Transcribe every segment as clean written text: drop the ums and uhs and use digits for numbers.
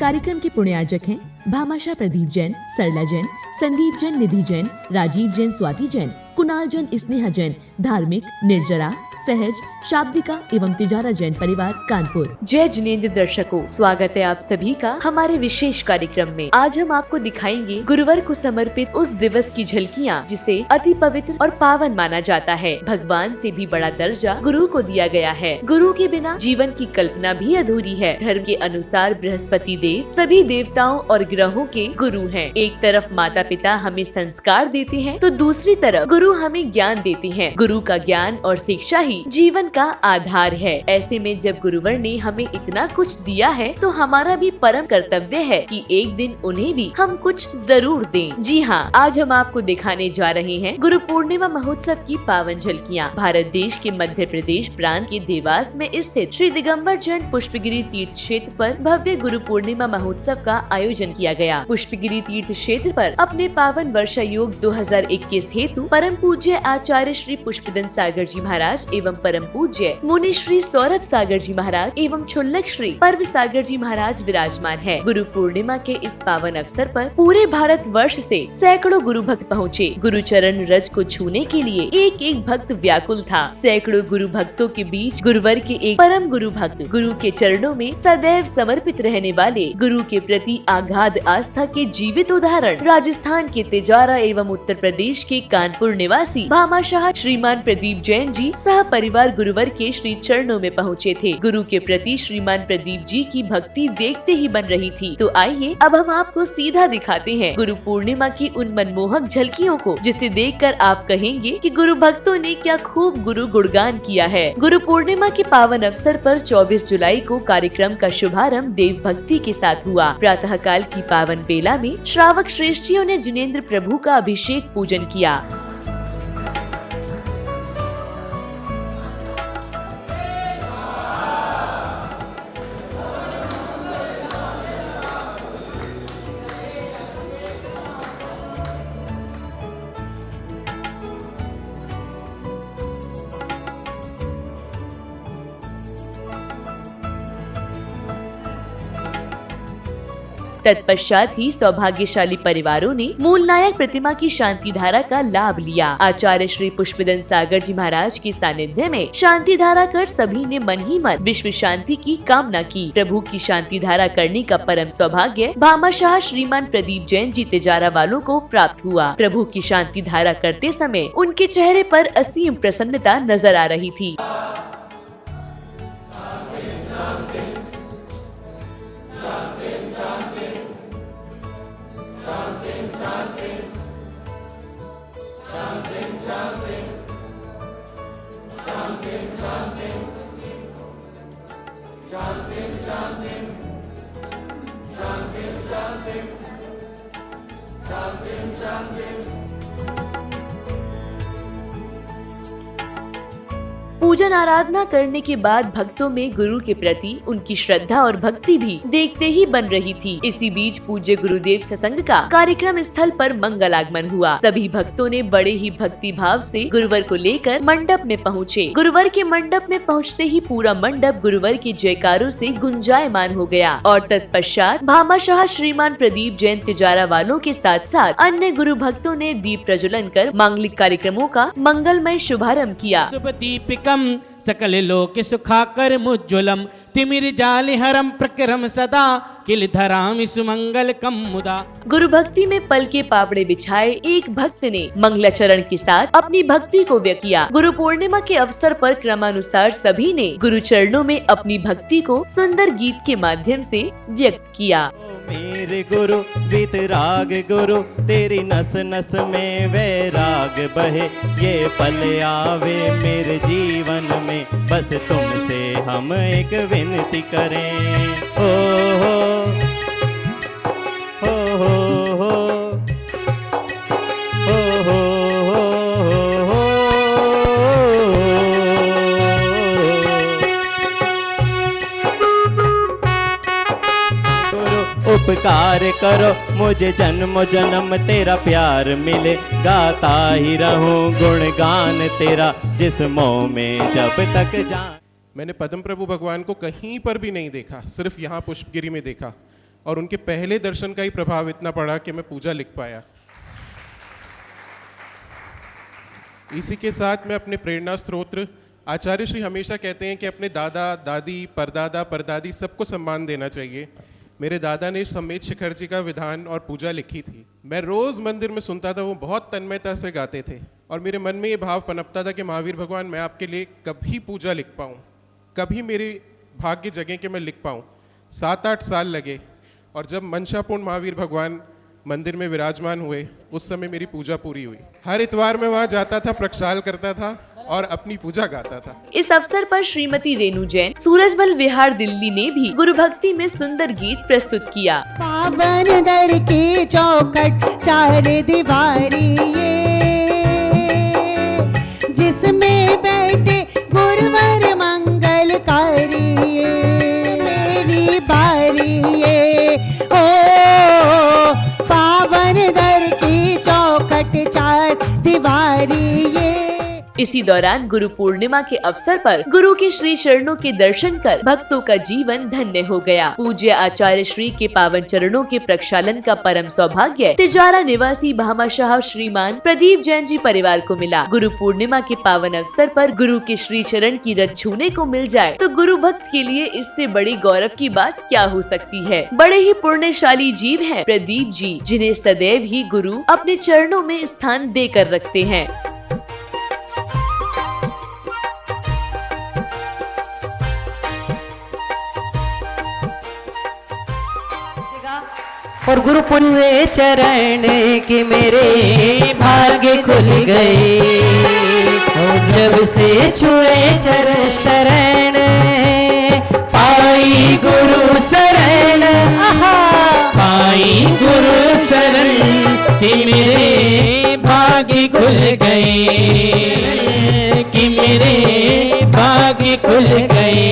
कार्यक्रम के पुण्यार्जक हैं भामाशाह प्रदीप जैन, सरला जैन, संदीप जैन, निधि जैन, राजीव जैन, स्वाति जैन, कुणाल जैन, स्नेहा जैन, धार्मिक, निर्जरा, सहज, शाब्दिका एवं तिजारा जैन परिवार, कानपुर। जय जिनेंद्र दर्शकों, स्वागत है आप सभी का हमारे विशेष कार्यक्रम में। आज हम आपको दिखाएंगे गुरुवार को समर्पित उस दिवस की झलकियाँ जिसे अति पवित्र और पावन माना जाता है। भगवान से भी बड़ा दर्जा गुरु को दिया गया है। गुरु के बिना जीवन की कल्पना भी अधूरी है। धर्म के अनुसार बृहस्पति देव सभी देवताओं और ग्रहों के गुरु हैं। एक तरफ माता पिता हमें संस्कार देते हैं तो दूसरी तरफ गुरु हमें ज्ञान देते हैं। गुरु का ज्ञान और शिक्षा ही जीवन का आधार है। ऐसे में जब गुरुवर ने हमें इतना कुछ दिया है तो हमारा भी परम कर्तव्य है कि एक दिन उन्हें भी हम कुछ जरूर दें। जी हाँ, आज हम आपको दिखाने जा रहे हैं गुरु पूर्णिमा महोत्सव की पावन झलकियाँ। भारत देश के मध्य प्रदेश प्रांत के देवास में स्थित श्री दिगंबर जैन पुष्पगिरी तीर्थ क्षेत्र पर भव्य गुरु पूर्णिमा महोत्सव का आयोजन किया गया। पुष्पगिरी तीर्थ क्षेत्र पर अपने पावन वर्षा योग 2021 हेतु परम पूज्य आचार्य श्री पुष्पदन सागर जी महाराज एवं परम पूज्य मुनि श्री सौरभ सागर जी महाराज एवं छुल्लक श्री पर्व सागर जी महाराज विराजमान है। गुरु पूर्णिमा के इस पावन अवसर पर पूरे भारत वर्ष से सैकड़ों गुरु भक्त पहुँचे। गुरु चरण रज को छूने के लिए एक एक भक्त व्याकुल था। सैकड़ों गुरु भक्तों के बीच गुरुवर के एक परम गुरु भक्त गुरु के चरणों में सदैव समर्पित रहने वाले गुरु के प्रति आगाध आस्था के जीवित उदाहरण राजस्थान के तिजारा एवं उत्तर प्रदेश के कानपुर निवासी भामाशाह श्रीमान प्रदीप जैन जी सह परिवार गुरुवर के श्री चरणों में पहुँचे थे। गुरु के प्रति श्रीमान प्रदीप जी की भक्ति देखते ही बन रही थी। तो आइए अब हम आपको सीधा दिखाते हैं गुरु पूर्णिमा की उन मनमोहक झलकियों को जिसे देखकर आप कहेंगे कि गुरु भक्तों ने क्या खूब गुरु गुणगान किया है। गुरु पूर्णिमा के पावन अवसर पर 24 जुलाई को कार्यक्रम का शुभारंभ देव भक्ति के साथ हुआ। प्रातः काल की पावन बेला में श्रावक श्रेष्ठियों ने जिनेंद्र प्रभु का अभिषेक पूजन किया। तत्पश्चात ही सौभाग्यशाली परिवारों ने मूल नायक प्रतिमा की शांति धारा का लाभ लिया। आचार्य श्री पुष्पदन सागर जी महाराज के सानिध्य में शांति धारा कर सभी ने मन ही मन विश्व शांति की कामना की। प्रभु की शांति धारा करने का परम सौभाग्य भामाशाह श्रीमान प्रदीप जैन जी तिजारा वालों को प्राप्त हुआ। प्रभु की शांति धारा करते समय उनके चेहरे पर असीम प्रसन्नता नजर आ रही थी। पूजन आराधना करने के बाद भक्तों में गुरु के प्रति उनकी श्रद्धा और भक्ति भी देखते ही बन रही थी। इसी बीच पूज्य गुरुदेव सत्संग का कार्यक्रम स्थल पर मंगल आगमन हुआ। सभी भक्तों ने बड़े ही भक्ति भाव से गुरुवर को लेकर मंडप में पहुँचे। गुरुवर के मंडप में पहुँचते ही पूरा मंडप गुरुवर के जयकारों से गुंजायमान हो गया और तत्पश्चात भामाशाह श्रीमान प्रदीप जैन तिजारा वालों के साथ साथ अन्य गुरु भक्तों ने दीप प्रज्वलन कर मांगलिक कार्यक्रमों का मंगलमय शुभारंभ किया। सकल लोक सुखाकर मुज्ज्वलम तिमिर जालि हरम प्रकरम सदा किल धरामि सुमंगल कम मुदा। गुरु भक्ति में पल के पापड़े बिछाए एक भक्त ने मंगलाचरण के साथ अपनी भक्ति को व्यक्त किया। गुरु पूर्णिमा के अवसर पर क्रमानुसार सभी ने गुरु चरणों में अपनी भक्ति को सुंदर गीत के माध्यम से व्यक्त किया। मेरे गुरु वीतराग गुरु तेरी नस नस में वैराग बहे, ये पल आवे मेरे जीवन में बस तुमसे हम एक विनती करें। ओ हो हो हो हो उपकार करो मुझे जन्म जन्म तेरा प्यार मिले, गाता ही रहूं गुणगान तेरा जिस मोह में जब तक जान। मैंने पद्म प्रभु भगवान को कहीं पर भी नहीं देखा, सिर्फ यहाँ पुष्पगिरी में देखा। और उनके पहले दर्शन का ही प्रभाव इतना पड़ा कि मैं पूजा लिख पाया। इसी के साथ मैं अपने प्रेरणा स्त्रोत्र आचार्य श्री हमेशा कहते हैं कि अपने दादा दादी परदादा परदादी सबको सम्मान देना चाहिए। मेरे दादा ने समेत शिखर जी का विधान और पूजा लिखी थी। मैं रोज़ मंदिर में सुनता था, वो बहुत तन्मयता से गाते थे और मेरे मन में ये भाव पनपता था कि महावीर भगवान मैं आपके लिए कभी पूजा लिख पाऊँ, कभी मेरे भाग्य जगह के मैं लिख पाऊँ। 7-8 साल लगे और जब मंशापूर्ण महावीर भगवान मंदिर में विराजमान हुए उस समय मेरी पूजा पूरी हुई। हर इतवार में वहाँ जाता था, प्रक्षाल करता था और अपनी पूजा गाता था। इस अवसर पर श्रीमती रेणु जैन, सूरजमल विहार दिल्ली ने भी गुरु भक्ति में सुंदर गीत प्रस्तुत किया। पावन दर की चौखट चार दीवारी ये, जिसमें बैठे गुरुवर मंगलकारी ये, मेरी बारी ये ओ, पावन दर की चौखट चार दीवारी ये। इसी दौरान गुरु पूर्णिमा के अवसर पर गुरु के श्री चरणों के दर्शन कर भक्तों का जीवन धन्य हो गया। पूज्य आचार्य श्री के पावन चरणों के प्रक्षालन का परम सौभाग्य तिजारा निवासी भामाशाह श्रीमान प्रदीप जैन जी परिवार को मिला। गुरु पूर्णिमा के पावन अवसर पर गुरु के श्री चरण की रज छूने को मिल जाए तो गुरु भक्त के लिए इससे बड़ी गौरव की बात क्या हो सकती है। बड़े ही पुण्यशाली जीव हैं प्रदीप जी, जिन्हें सदैव ही गुरु अपने चरणों में स्थान देकर रखते हैं। और गुरु पुण्य चरण के मेरे भाग्य खुल गए, और जब से छुए चरण शरण पाई गुरु शरण, पाई गुरु शरण कि मेरे भाग्य खुल गए, कि मेरे भाग्य खुल गए।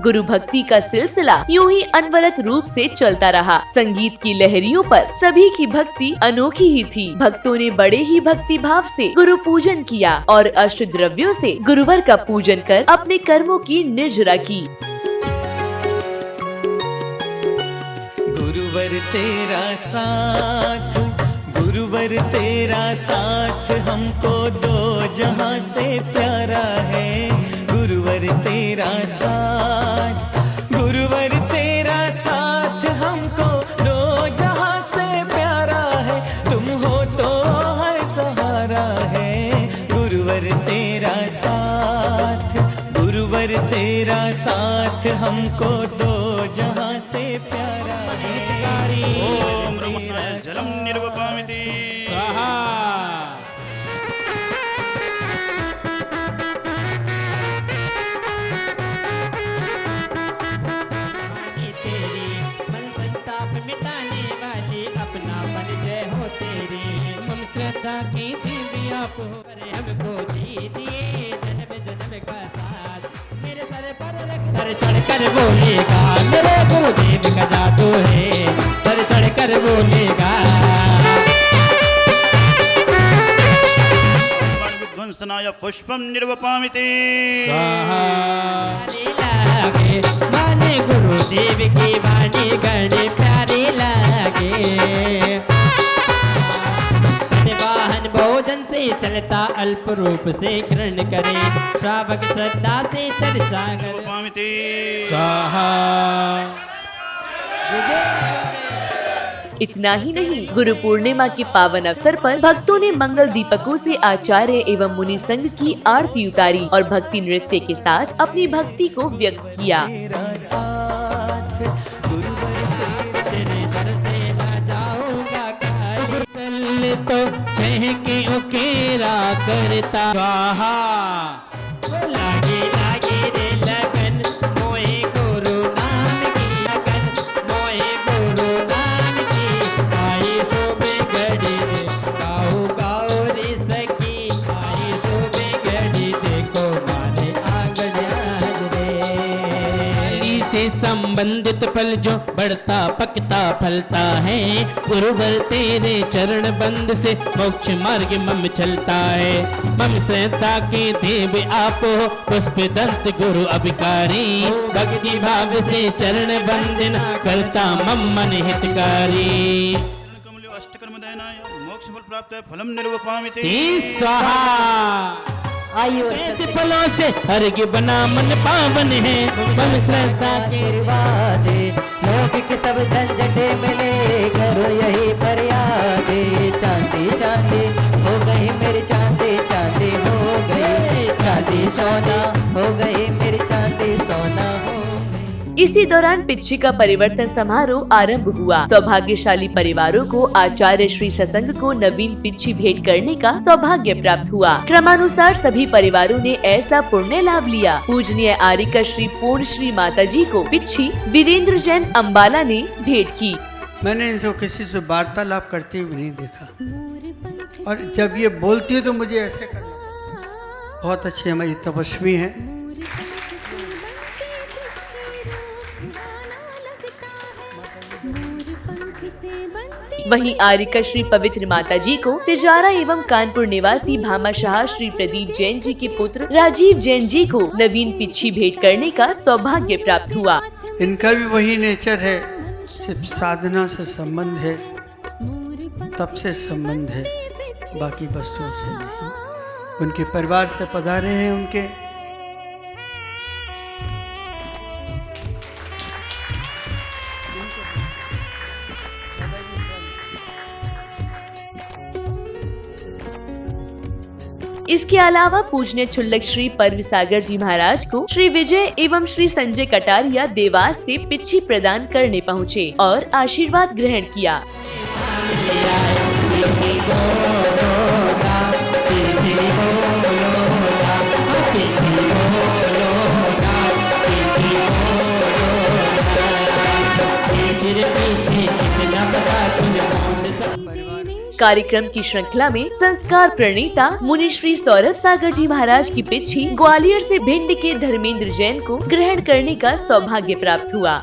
गुरु भक्ति का सिलसिला यूं ही अनवरत रूप से चलता रहा। संगीत की लहरियों पर सभी की भक्ति अनोखी ही थी। भक्तों ने बड़े ही भक्ति भाव से गुरु पूजन किया और अष्ट द्रव्यों से गुरुवर का पूजन कर अपने कर्मों की निर्जरा की। गुरुवर तेरा साथ, गुरुवर तेरा साथ हमको दो जहां से प्यारा है। गुरुवर तेरा साथ, गुरुवर तेरा साथ हमको दो जहां से प्यारा है। तुम हो तो हर सहारा है। गुरुवर तेरा साथ, गुरुवर तेरा साथ हमको दो जहां से प्यारा है। ओम ब्रह्मणाय जलम निर्वपामिति स्वाहा। श्रद्धा की थी आप अरे हमको दीजिए जन्म जन्म का साथ। मेरे सर पर सर चढ़कर बोलेगा मेरे गुरुदेव का जादू है। सर चढ़कर बोलेगा विध्वंसनाय पुष्पम निर्वपामिति स्वाहा। लागे माने गुरुदेव की वाणी गण प्यारी लागे। भोजन से चलता अल्प रूप से ग्रहण करे, श्रावक श्रद्धा से चर्चा करे। स्वाहा। इतना ही नहीं, गुरु पूर्णिमा के पावन अवसर पर भक्तों ने मंगल दीपकों से आचार्य एवं मुनि संघ की आरती उतारी और भक्ति नृत्य के साथ अपनी भक्ति को व्यक्त किया। तो चहके उकेरा करता स्वाहा। लागे लागे रे लगन मोए गुरु नाम की लगन, मोए गुरु नाम की आई शोभे घड़ी रे गाओ गाओ रे सखी। आई शोभे घड़ी देखो मारे आंगन आज रे। गली से से संबंधित फल जो बढ़ता पकता फलता है, गुरुवर तेरे चरण बंद से मोक्ष मार्ग मम चलता है। मम श्रद्धा के देव आप हो, पुष्प दंत गुरु अभिकारी, भक्ति भाव से चरण बंदना करता मम मन हितकारी। कमलो अष्टकर्मदयनाय मोक्ष फल प्राप्त है फलम निर्वपामिति। स्वाहा वेद फलों से अर्घ्य बना मन पावन है, मम श्रद्धा के दे लोग के सब झंझटे मिले, करो यही फरियादे। चांदी चांदी हो गई मेरी चांदी, चांदी हो गई चांदी सोना हो गई मेरी चांदी सोना हो। इसी दौरान पिच्छी का परिवर्तन समारोह आरंभ हुआ। सौभाग्यशाली परिवारों को आचार्य श्री सत्संग को नवीन पिच्छी भेंट करने का सौभाग्य प्राप्त हुआ। क्रमानुसार सभी परिवारों ने ऐसा पुण्य लाभ लिया। पूजनीय आर्यिका श्री पूर्ण श्री माता जी को पिच्छी वीरेंद्र जैन अम्बाला ने भेंट की। मैंने इनको किसी से वार्तालाप करते हुए नहीं देखा, और जब ये बोलती है तो मुझे ऐसे करना। बहुत अच्छी हमारी तपस्वी है। वहीं आर्यिका श्री पवित्र माता जी को तिजारा एवं कानपुर निवासी भामाशाह श्री प्रदीप जैन जी के पुत्र राजीव जैन जी को नवीन पिच्छी भेंट करने का सौभाग्य प्राप्त हुआ। इनका भी वही नेचर है, सिर्फ साधना से संबंध है, तप से संबंध है, बाकी वस्तुओं से नहीं। उनके परिवार से पधारे हैं उनके इसके अलावा पूजनीय छुल्लक श्री परम सागर जी महाराज को श्री विजय एवं श्री संजय कटारिया देवास से पिच्छी प्रदान करने पहुँचे और आशीर्वाद ग्रहण किया। कार्यक्रम की श्रृंखला में संस्कार प्रणेता मुनि श्री सौरभ सागर जी महाराज की पिच्छी ग्वालियर से भिंड के धर्मेंद्र जैन को ग्रहण करने का सौभाग्य प्राप्त हुआ।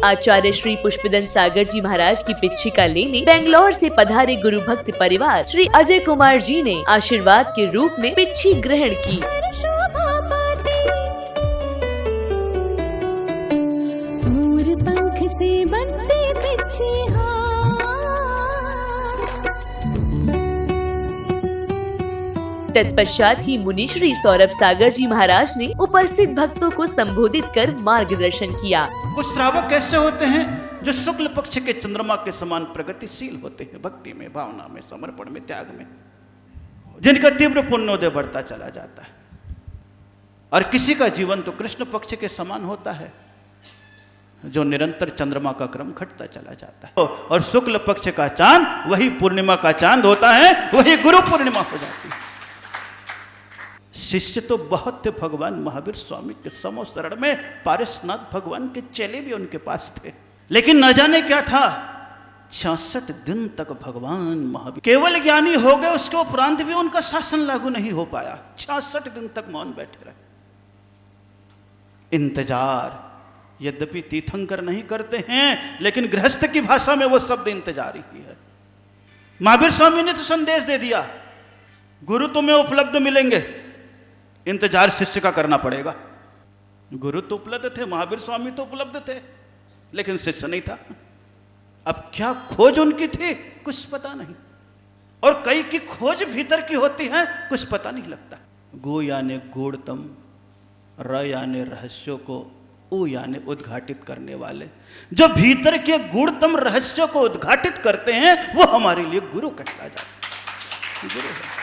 आचार्य श्री पुष्पदन सागर जी महाराज की पिच्छी का लेने बेंगलोर से पधारे गुरु भक्त परिवार श्री अजय कुमार जी ने आशीर्वाद के रूप में पिच्छी ग्रहण की। मोर पंख से बनते पिच्छी तत्पश्चात ही मुनि श्री सौरभ सागर जी महाराज ने उपस्थित भक्तों को संबोधित कर मार्गदर्शन किया। कुछ श्रावक ऐसे होते हैं जो शुक्ल पक्ष के चंद्रमा के समान प्रगतिशील होते हैं, भक्ति में, भावना में, समर्पण में, त्याग में, जिनका तीव्र पुण्योदय बढ़ता चला जाता है। और किसी का जीवन तो कृष्ण पक्ष के समान होता है, जो निरंतर चंद्रमा का क्रम घटता चला जाता है। और शुक्ल पक्ष का चांद वही पूर्णिमा का चांद होता है, वही गुरु पूर्णिमा हो जाती है। शिष्य तो बहुत थे भगवान महावीर स्वामी के समोसरण में, पारसनाथ भगवान के चेले भी उनके पास थे, लेकिन न जाने क्या था, 66 दिन तक भगवान महावीर केवल ज्ञानी हो गए, उसके उपरांत भी उनका शासन लागू नहीं हो पाया। 66 दिन तक मौन बैठे रहे। इंतजार, यद्यपि तीर्थंकर नहीं करते हैं, लेकिन गृहस्थ की भाषा में वो शब्द इंतजार ही है। महावीर स्वामी ने तो संदेश दे दिया, गुरु तुम्हें उपलब्ध मिलेंगे, इंतजार शिष्य का करना पड़ेगा। गुरु तो उपलब्ध थे, महावीर स्वामी तो उपलब्ध थे, लेकिन शिष्य नहीं था। अब क्या खोज उनकी थी, कुछ पता नहीं। और कई की खोज भीतर की होती है, कुछ पता नहीं लगता। गो यानी गूढ़तम, र यानी रहस्यों को, उ यानी उद्घाटित करने वाले। जो भीतर के गूढ़तम रहस्यों को उद्घाटित करते हैं, वो हमारे लिए गुरु कहला जाता है, गुरु है।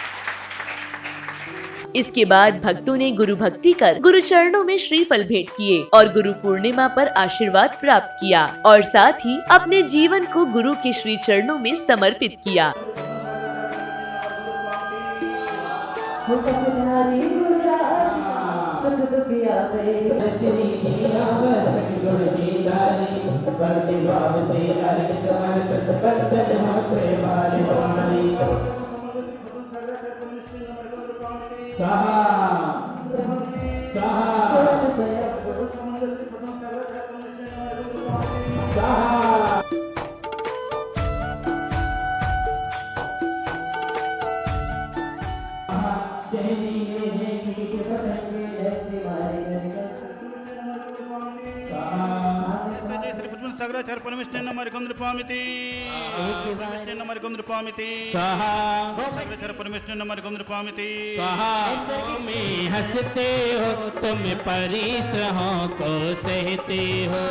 इसके बाद भक्तों ने गुरु भक्ति कर गुरु चरणों में श्रीफल भेंट किए और गुरु पूर्णिमा पर आशीर्वाद प्राप्त किया और साथ ही अपने जीवन को गुरु के श्री चरणों में समर्पित किया। सुख दुखिया पे श्री की आवश्यक गुण दीदारी भक्ति भाव से अर्घ समर्पित बंदन हो प्रेमाली वाली सागराचार्य परमेष्ठेन नमः नृपामिति परमेष्ठेन नमः नृपामिति स्वाहा सागराचार्य परमेष्ठेन नमः नृपामिति स्वाहा में हंसते हो तुम परिश्रमों को सहते हो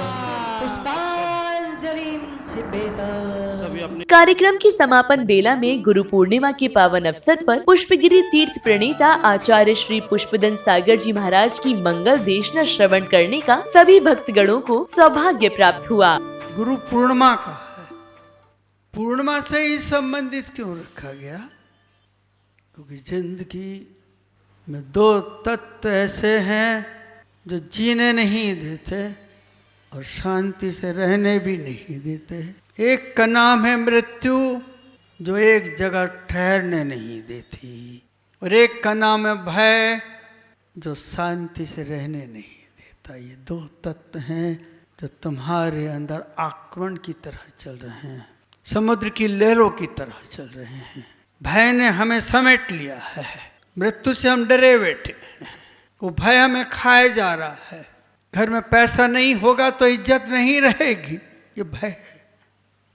पुष्पांजलि छिपेता सभी अपने कार्यक्रम की समापन बेला में गुरु पूर्णिमा के पावन अवसर पर पुष्पगिरी तीर्थ प्रणेता आचार्य श्री पुष्पदन सागर जी महाराज की मंगल देशना श्रवण करने का सभी भक्तगणों को सौभाग्य प्राप्त हुआ। गुरु पूर्णिमा का है, पूर्णिमा से ही संबंधित क्यों रखा गया? क्योंकि जिंदगी में दो तत्व ऐसे हैं जो जीने नहीं देते और शांति से रहने भी नहीं देते। एक का नाम है मृत्यु, जो एक जगह ठहरने नहीं देती, और एक का नाम है भय, जो शांति से रहने नहीं देता। ये दो तत्व हैं जो तुम्हारे अंदर आक्रमण की तरह चल रहे हैं, समुद्र की लहरों की तरह चल रहे हैं। भय ने हमें समेट लिया है, मृत्यु से हम डरे बैठे हैं, वो भय हमें खाए जा रहा है। घर में पैसा नहीं होगा तो इज्जत नहीं रहेगी, ये भय है।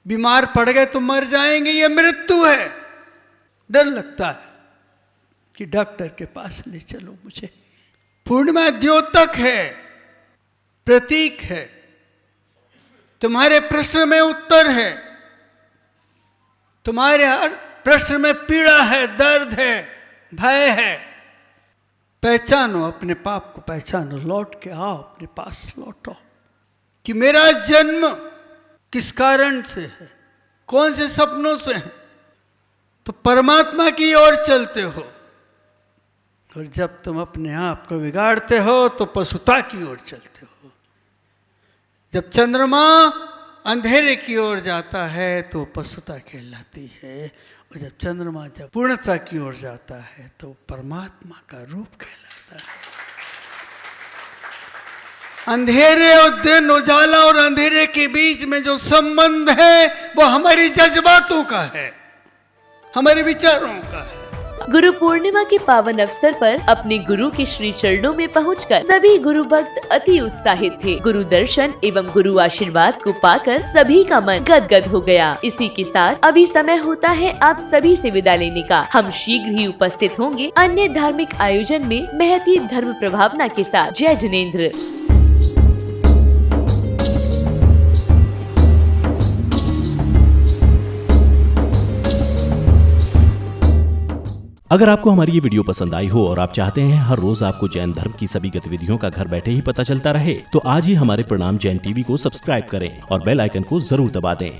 बीमार पड़ गए तो मर जाएंगे, ये मृत्यु है। डर लगता है कि डॉक्टर के पास ले चलो मुझे। पूर्णिमा द्योतक है, प्रतीक है। तुम्हारे प्रश्न में उत्तर है, तुम्हारे हर प्रश्न में पीड़ा है, दर्द है, भय है। पहचानो अपने पाप को, पहचानो, लौट के आओ, अपने पास लौटो कि मेरा जन्म किस कारण से है, कौन से सपनों से है। तो परमात्मा की ओर चलते हो, और जब तुम अपने आप को बिगाड़ते हो तो पशुता की ओर चलते हो। जब चंद्रमा अंधेरे की ओर जाता है तो पशुता कहलाती है, और जब चंद्रमा जब पूर्णता की ओर जाता है तो परमात्मा का रूप कहलाता है। अंधेरे और दिन, उजाला और अंधेरे के बीच में जो संबंध है वो हमारी जज्बातों का है, हमारे विचारों का है। गुरु पूर्णिमा के पावन अवसर पर अपने गुरु के श्री चरणों में पहुंचकर सभी गुरु भक्त अति उत्साहित थे। गुरु दर्शन एवं गुरु आशीर्वाद को पाकर सभी का मन गदगद हो गया। इसी के साथ अभी समय होता है आप सभी से विदा लेने का। हम शीघ्र ही उपस्थित होंगे अन्य धार्मिक आयोजन में महती धर्म प्रभावना के साथ। जय जिनेंद्र। अगर आपको हमारी ये वीडियो पसंद आई हो और आप चाहते हैं हर रोज आपको जैन धर्म की सभी गतिविधियों का घर बैठे ही पता चलता रहे, तो आज ही हमारे प्रणाम जैन टीवी को सब्सक्राइब करें और बेल आइकन को जरूर दबा दें।